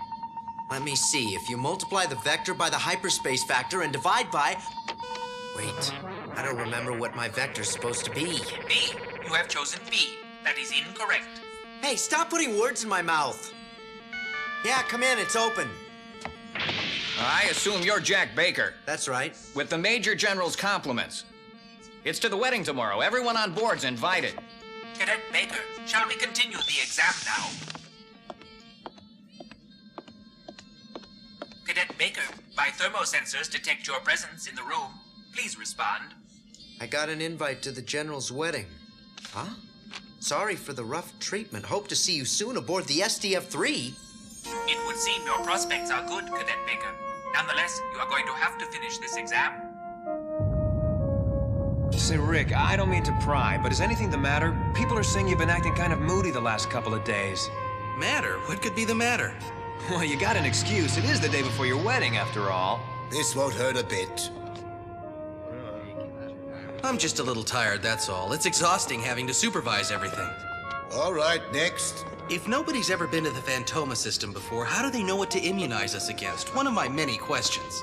Let me see. If you multiply the vector by the hyperspace factor and divide by... Wait, I don't remember what my vector's supposed to be. B. You have chosen B. That is incorrect. Hey, stop putting words in my mouth. Yeah, come in. It's open. I assume you're Jack Baker. That's right. With the Major General's compliments. It's to the wedding tomorrow. Everyone on board's invited. Cadet Baker, shall we continue the exam now? Cadet Baker, my thermosensors detect your presence in the room. Please respond. I got an invite to the General's wedding. Huh? Sorry for the rough treatment. Hope to see you soon aboard the SDF-3. It would seem your prospects are good, Cadet Baker. Nonetheless, you are going to have to finish this exam. Say, Rick, I don't mean to pry, but is anything the matter? People are saying you've been acting kind of moody the last couple of days. Matter? What could be the matter? Well, you got an excuse. It is the day before your wedding, after all. This won't hurt a bit. I'm just a little tired, that's all. It's exhausting having to supervise everything. All right, next. If nobody's ever been to the Phantoma system before, how do they know what to immunize us against? One of my many questions.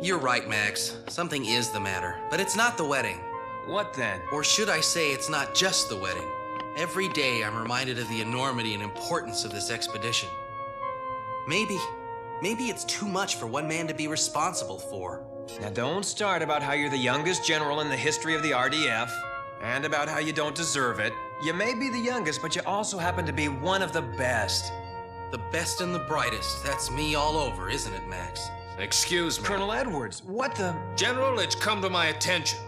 You're right, Max. Something is the matter. But it's not the wedding. What then? Or should I say it's not just the wedding. Every day I'm reminded of the enormity and importance of this expedition. Maybe it's too much for one man to be responsible for. Now don't start about how you're the youngest general in the history of the RDF, and about how you don't deserve it. You may be the youngest, but you also happen to be one of the best. The best and the brightest. That's me all over, isn't it, Max? Excuse me. Colonel Edwards, what the... General, it's come to my attention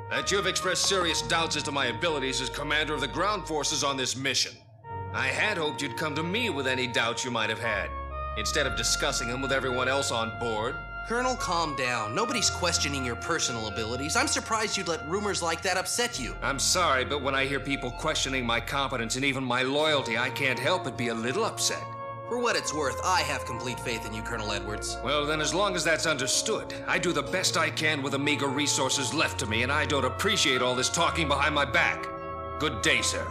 that you've expressed serious doubts as to my abilities as commander of the ground forces on this mission. I had hoped you'd come to me with any doubts you might have had, instead of discussing them with everyone else on board. Colonel, calm down. Nobody's questioning your personal abilities. I'm surprised you'd let rumors like that upset you. I'm sorry, but when I hear people questioning my competence and even my loyalty, I can't help but be a little upset. For what it's worth, I have complete faith in you, Colonel Edwards. Well, then as long as that's understood, I do the best I can with the meager resources left to me, and I don't appreciate all this talking behind my back. Good day, sir.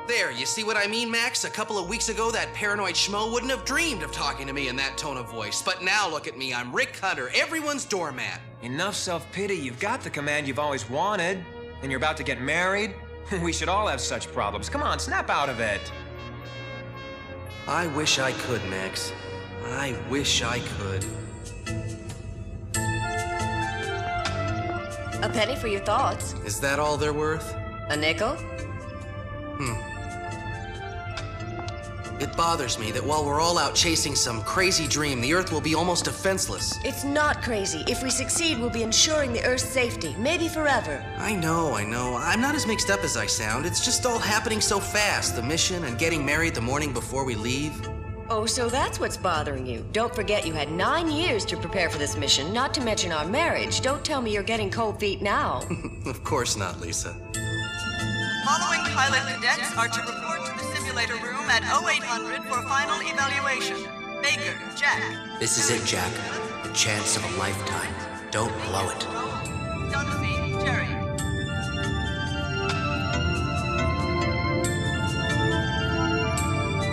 There, you see what I mean, Max? A couple of weeks ago, that paranoid schmo wouldn't have dreamed of talking to me in that tone of voice. But now look at me, I'm Rick Hunter, everyone's doormat. Enough self-pity. You've got the command you've always wanted, and you're about to get married. We should all have such problems. Come on, snap out of it. I wish I could, Max. I wish I could. A penny for your thoughts. Is that all they're worth? A nickel? It bothers me that while we're all out chasing some crazy dream, the Earth will be almost defenseless. It's not crazy. If we succeed, we'll be ensuring the Earth's safety, maybe forever. I know. I'm not as mixed up as I sound. It's just all happening so fast. The mission and getting married the morning before we leave. Oh, so that's what's bothering you. Don't forget you had 9 years to prepare for this mission, not to mention our marriage. Don't tell me you're getting cold feet now. Of course not, Lisa. Following pilot cadets are to report to the simulator room at 0800 for final evaluation. Baker, Jack. This is it, Jack. The chance of a lifetime. Don't blow it. Dunphy, Jerry.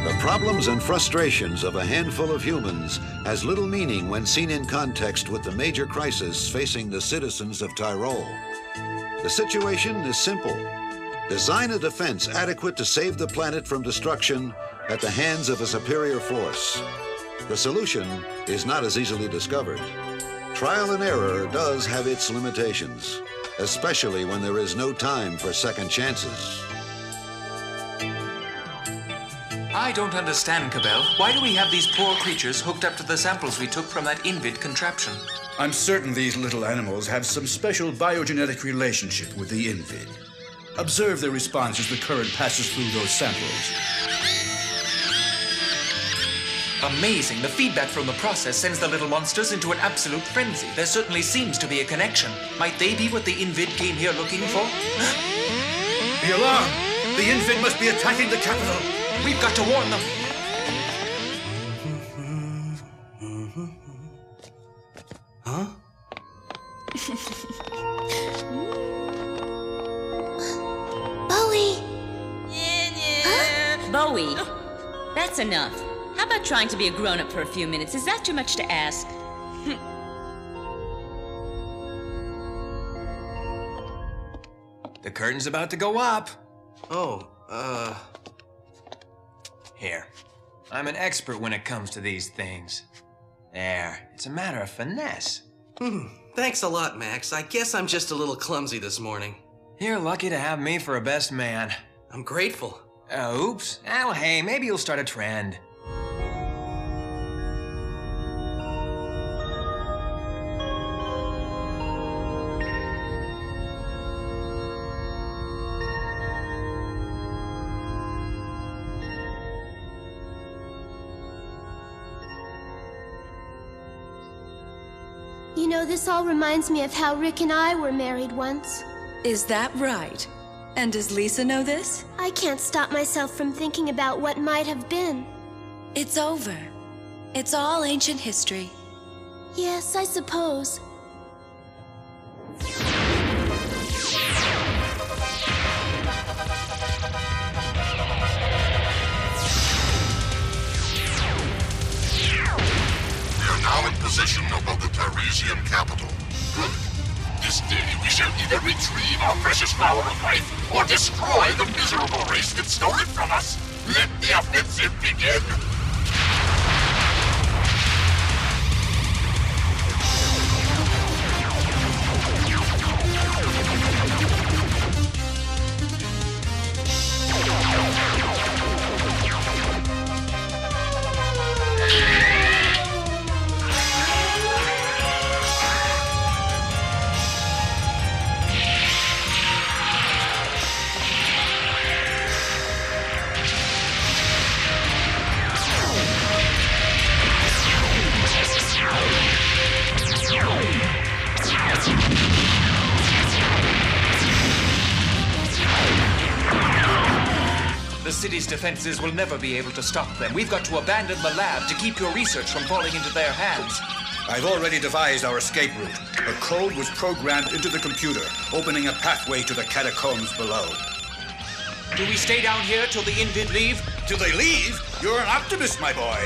The problems and frustrations of a handful of humans has little meaning when seen in context with the major crisis facing the citizens of Tyrol. The situation is simple. Design a defense adequate to save the planet from destruction at the hands of a superior force. The solution is not as easily discovered. Trial and error does have its limitations, especially when there is no time for second chances. I don't understand, Cabell. Why do we have these poor creatures hooked up to the samples we took from that Invid contraption? I'm certain these little animals have some special biogenetic relationship with the Invid. Observe their response as the current passes through those samples. Amazing. The feedback from the process sends the little monsters into an absolute frenzy. There certainly seems to be a connection. Might they be what the Invid came here looking for? Be alarmed! The Invid must be attacking the capital! We've got to warn them! Huh? Bowie! Huh? Bowie, that's enough. How about trying to be a grown-up for a few minutes? Is that too much to ask? The curtain's about to go up. Here. I'm an expert when it comes to these things. There. It's a matter of finesse. Thanks a lot, Max. I guess I'm just a little clumsy this morning. You're lucky to have me for a best man. I'm grateful. Oops. Oh, hey, maybe you'll start a trend. You know, this all reminds me of how Rick and I were married once. Is that right? And does Lisa know this? I can't stop myself from thinking about what might have been. It's over. It's all ancient history. Yes, I suppose. Now in possession of the Parisian capital. Good. This day we shall either retrieve our precious flower of life, or destroy the miserable race that stole it from us. Let the offensive begin! The city's defenses will never be able to stop them. We've got to abandon the lab to keep your research from falling into their hands. I've already devised our escape route. A code was programmed into the computer, opening a pathway to the catacombs below. Do we stay down here till the Invid leave? Till they leave? You're an optimist, my boy.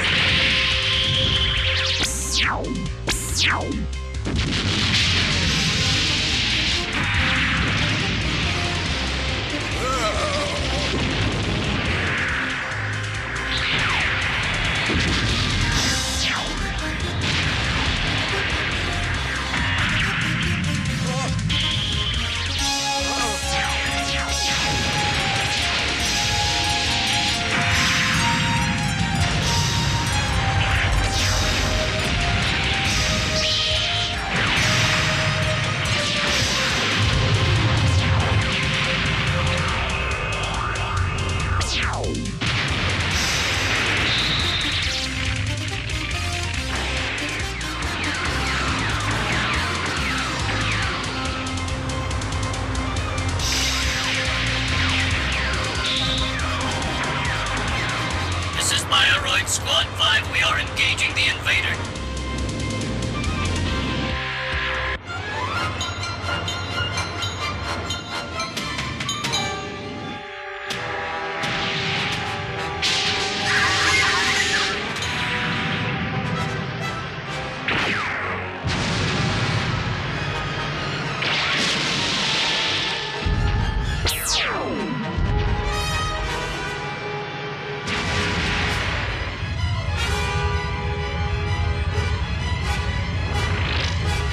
Spyroid Squad 5, we are engaging the invader.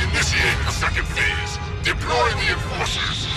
Initiate the second phase. Deploy the enforcers.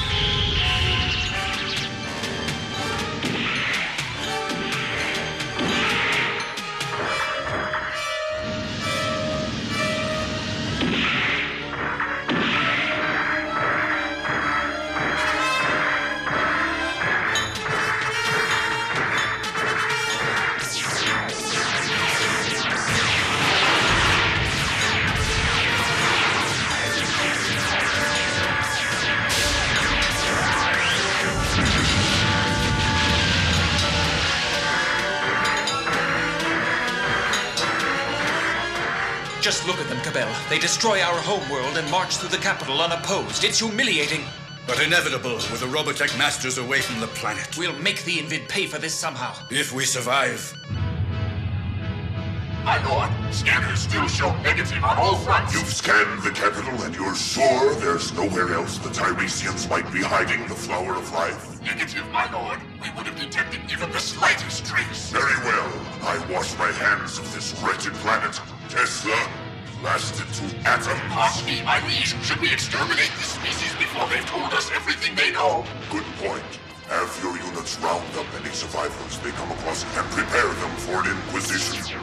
Just look at them, Cabell. They destroy our homeworld and march through the capital unopposed. It's humiliating. But inevitable with the Robotech Masters away from the planet. We'll make the Invid pay for this somehow. If we survive. My lord, scanners still show negative on all fronts. You've scanned the capital and you're sure there's nowhere else the Tiresians might be hiding the Flower of Life? Negative, my lord. We would have detected even the slightest trace. Very well. I wash my hands of this wretched planet. Tesla, blasted to atom. Pardon me, my liege. Should we exterminate this species before they've told us everything they know? Good point. Have your units round up any survivors they come across and prepare them for an inquisition.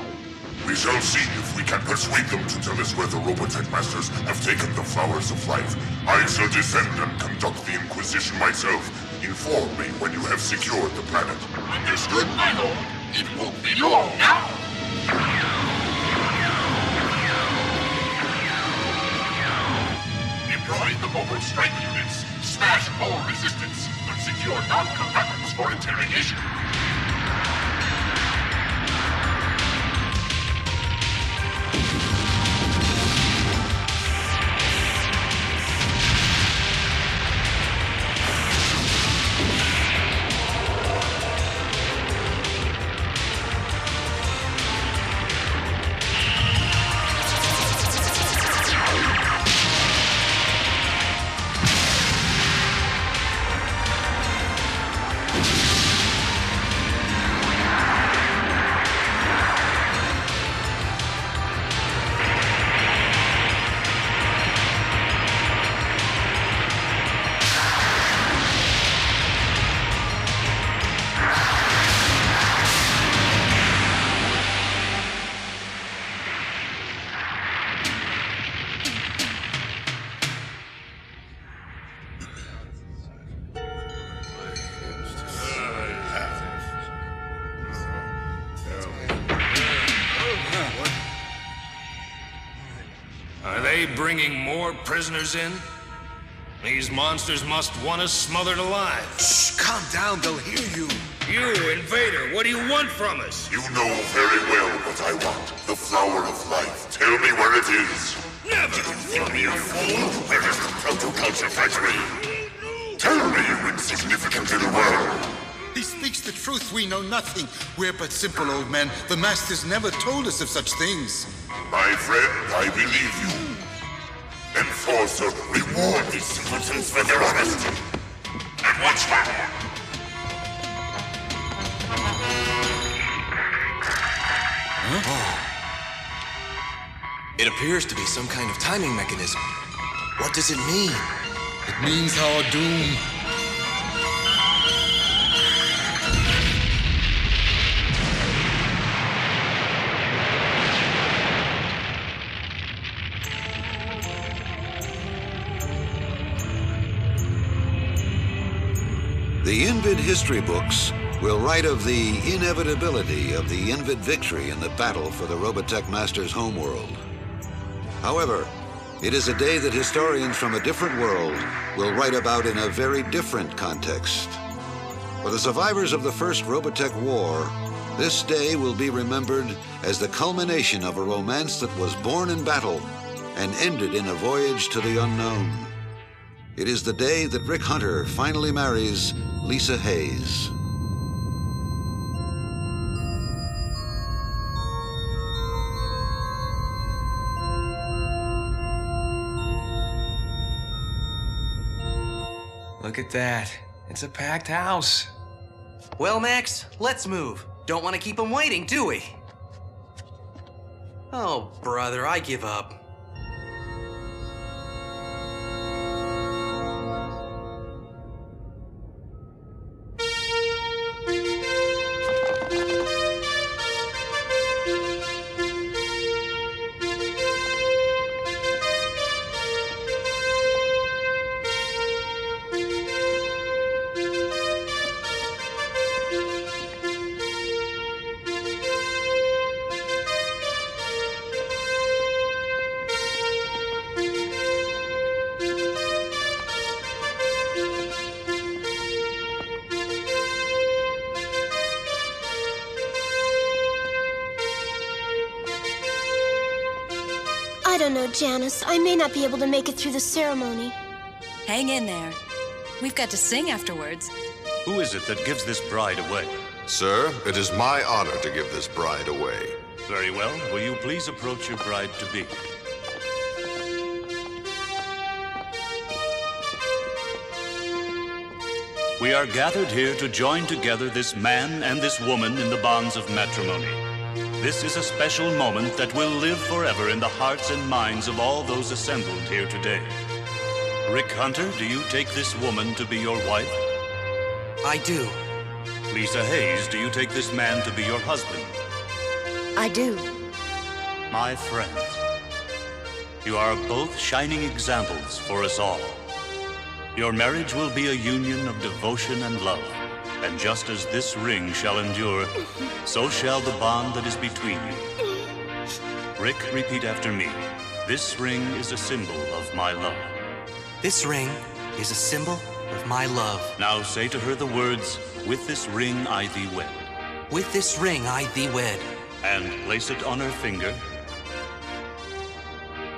We shall see if we can persuade them to tell us where the Robotech Masters have taken the Flowers of Life. I shall descend and conduct the Inquisition myself. Inform me when you have secured the planet. Understood, my lord. It won't be long now. Deploy the mobile strike units. Smash all resistance, but secure non-combatants for interrogation. Bringing more prisoners in? These monsters must want us smothered alive. Shh, calm down, they'll hear you. You, invader, what do you want from us? You know very well what I want. The Flower of Life. Tell me where it is. Never! You think me a fool? Where is the proto-culture factory? Tell me, you insignificant little world. He speaks the truth. We know nothing. We're but simple old men. The Masters never told us of such things. My friend, I believe you. Enforcer, reward these simpletons for their honesty. And what's more? Huh? It appears to be some kind of timing mechanism. What does it mean? It means our doom. The Invid history books will write of the inevitability of the Invid victory in the battle for the Robotech Masters' homeworld. However, it is a day that historians from a different world will write about in a very different context. For the survivors of the First Robotech War, This day will be remembered as the culmination of a romance that was born in battle and ended in a voyage to the unknown. It is the day that Rick Hunter finally marries Lisa Hayes. Look at that. It's a packed house. Well, Max, let's move. Don't want to keep him waiting, do we? Oh, brother, I give up. I don't know, Janice. I may not be able to make it through the ceremony. Hang in there. We've got to sing afterwards. Who is it that gives this bride away? Sir, it is my honor to give this bride away. Very well. Will you please approach your bride-to-be? We are gathered here to join together this man and this woman in the bonds of matrimony. This is a special moment that will live forever in the hearts and minds of all those assembled here today. Rick Hunter, do you take this woman to be your wife? I do. Lisa Hayes, do you take this man to be your husband? I do. My friends, you are both shining examples for us all. Your marriage will be a union of devotion and love. And just as this ring shall endure, so shall the bond that is between you. Rick, repeat after me. This ring is a symbol of my love. This ring is a symbol of my love. Now say to her the words, with this ring I thee wed. With this ring I thee wed. And place it on her finger.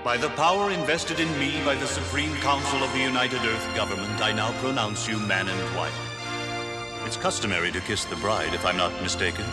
By the power invested in me by the Supreme Council of the United Earth Government, I now pronounce you man and wife. It's customary to kiss the bride, if I'm not mistaken.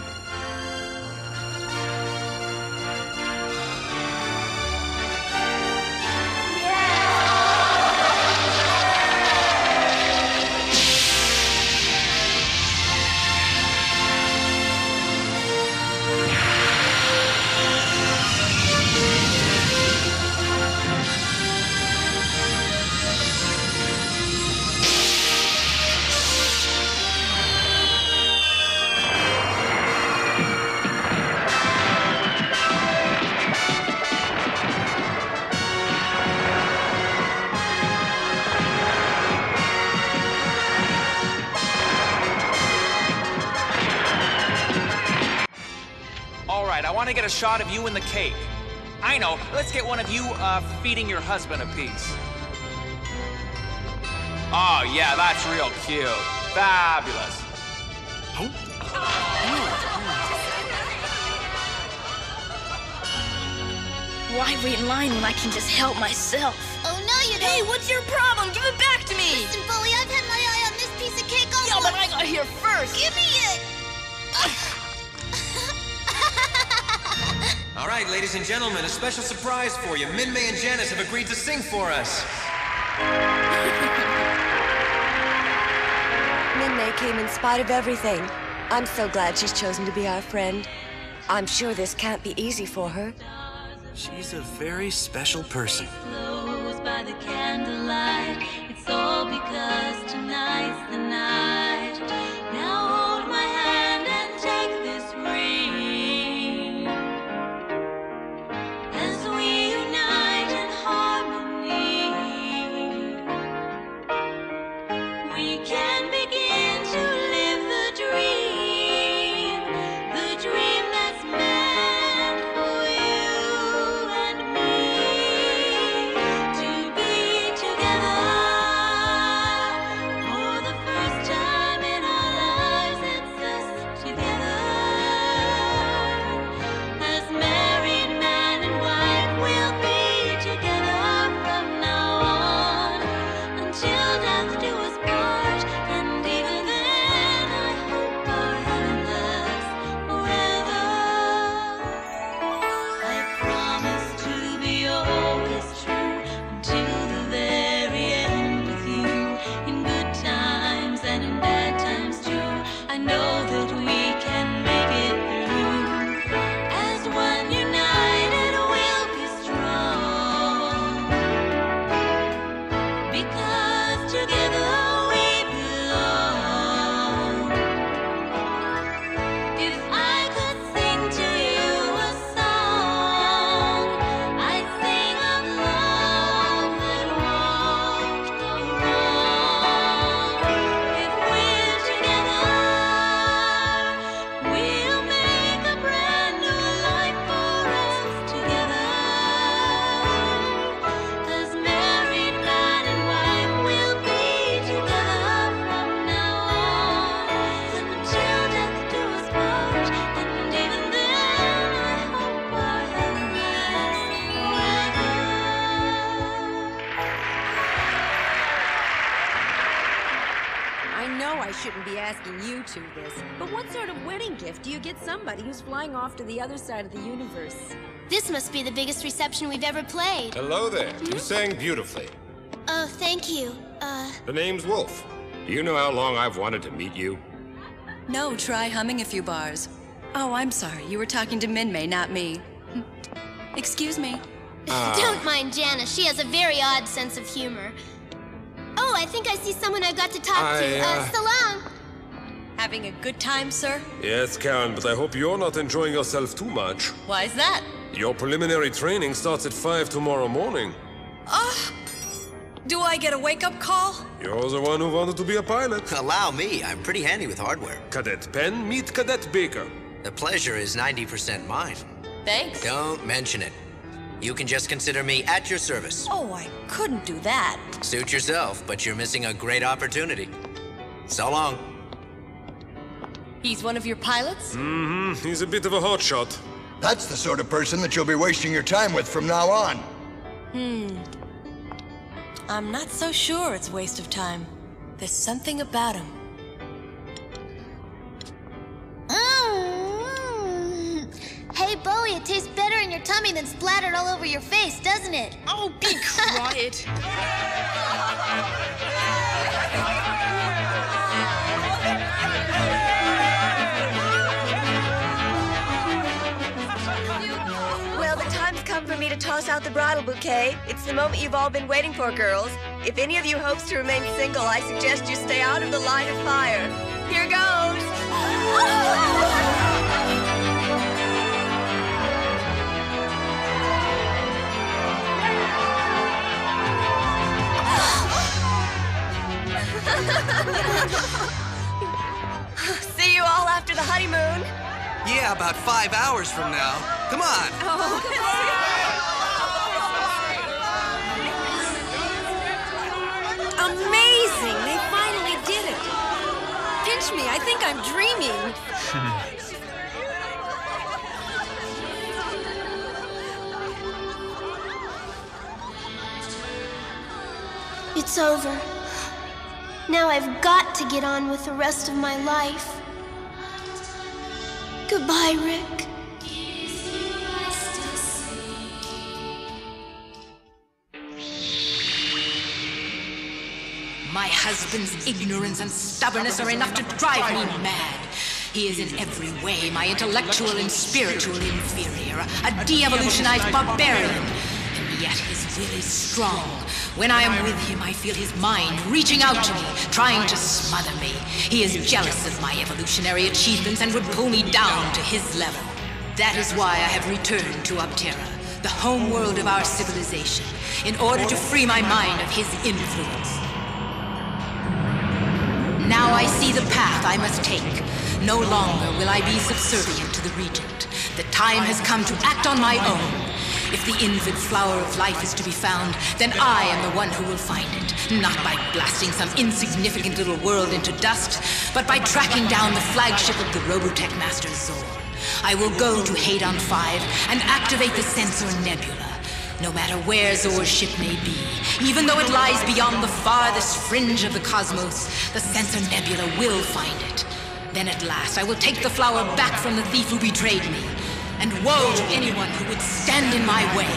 I want to get a shot of you and the cake. I know. Let's get one of you, feeding your husband a piece. Oh, yeah, that's real cute. Fabulous. Why wait in line when I can just help myself? Oh, no, you don't. Hey, what's your problem? Give it back to me. Listen, Bully, I've had my eye on this piece of cake all Yeah, but I got here first. Give me it. All right, ladies and gentlemen, a special surprise for you. Min-May and Janice have agreed to sing for us. Min-May came in spite of everything. I'm so glad she's chosen to be our friend. I'm sure this can't be easy for her. She's a very special person. By the candlelight, it's all because tonight's the night. Now hold my hand and take this ring. As we unite in harmony, we can begin to live the dream that's meant for you and me, to be together for the first time in our shouldn't be asking you two this, but what sort of wedding gift do you get somebody who's flying off to the other side of the universe? This must be the biggest reception we've ever played. Hello there. You sang beautifully. Oh, thank you. The name's Wolf. Do you know how long I've wanted to meet you? No, try humming a few bars. Oh, I'm sorry. You were talking to Minmay, not me. Excuse me. Don't mind Janice. She has a very odd sense of humor. Oh, I think I see someone I've got to talk to. Salam. Having a good time, sir? Yes, Karen, but I hope you're not enjoying yourself too much. Why is that? Your preliminary training starts at 5 tomorrow morning. Do I get a wake-up call? You're the one who wanted to be a pilot. Allow me, I'm pretty handy with hardware. Cadet Penn, meet Cadet Baker. The pleasure is 90% mine. Thanks. Don't mention it. You can just consider me at your service. Oh, I couldn't do that. Suit yourself, but you're missing a great opportunity. So long. He's one of your pilots? Mm-hmm. He's a bit of a hotshot. That's the sort of person that you'll be wasting your time with from now on. I'm not so sure it's a waste of time. There's something about him. Hey, Bowie, it tastes better in your tummy than splattered all over your face, doesn't it? Oh, be quiet. Well, the time's come for me to toss out the bridal bouquet. It's the moment you've all been waiting for, girls. If any of you hopes to remain single, I suggest you stay out of the line of fire. Here goes. See you all after the honeymoon. Yeah, about 5 hours from now. Come on. Amazing! They finally did it. Pinch me, I think I'm dreaming. It's over. Now I've got to get on with the rest of my life. Goodbye, Rick. My husband's ignorance and stubbornness are enough to drive me mad. He is in every way my intellectual and spiritual inferior, a de-evolutionized barbarian. And yet his will is strong. When I am with him, I feel his mind reaching out to me, trying to smother me. He is jealous of my evolutionary achievements and would pull me down to his level. That is why I have returned to Aptera, the home world of our civilization, in order to free my mind of his influence. Now I see the path I must take. No longer will I be subservient to the Regent. The time has come to act on my own. If the invid flower of life is to be found, then I am the one who will find it. Not by blasting some insignificant little world into dust, but by tracking down the flagship of the Robotech Master Zor. I will go to Hadon 5 and activate the Sensor Nebula. No matter where Zor's ship may be, even though it lies beyond the farthest fringe of the cosmos, the Sensor Nebula will find it. Then at last I will take the flower back from the thief who betrayed me. And woe to anyone who would stand in my way.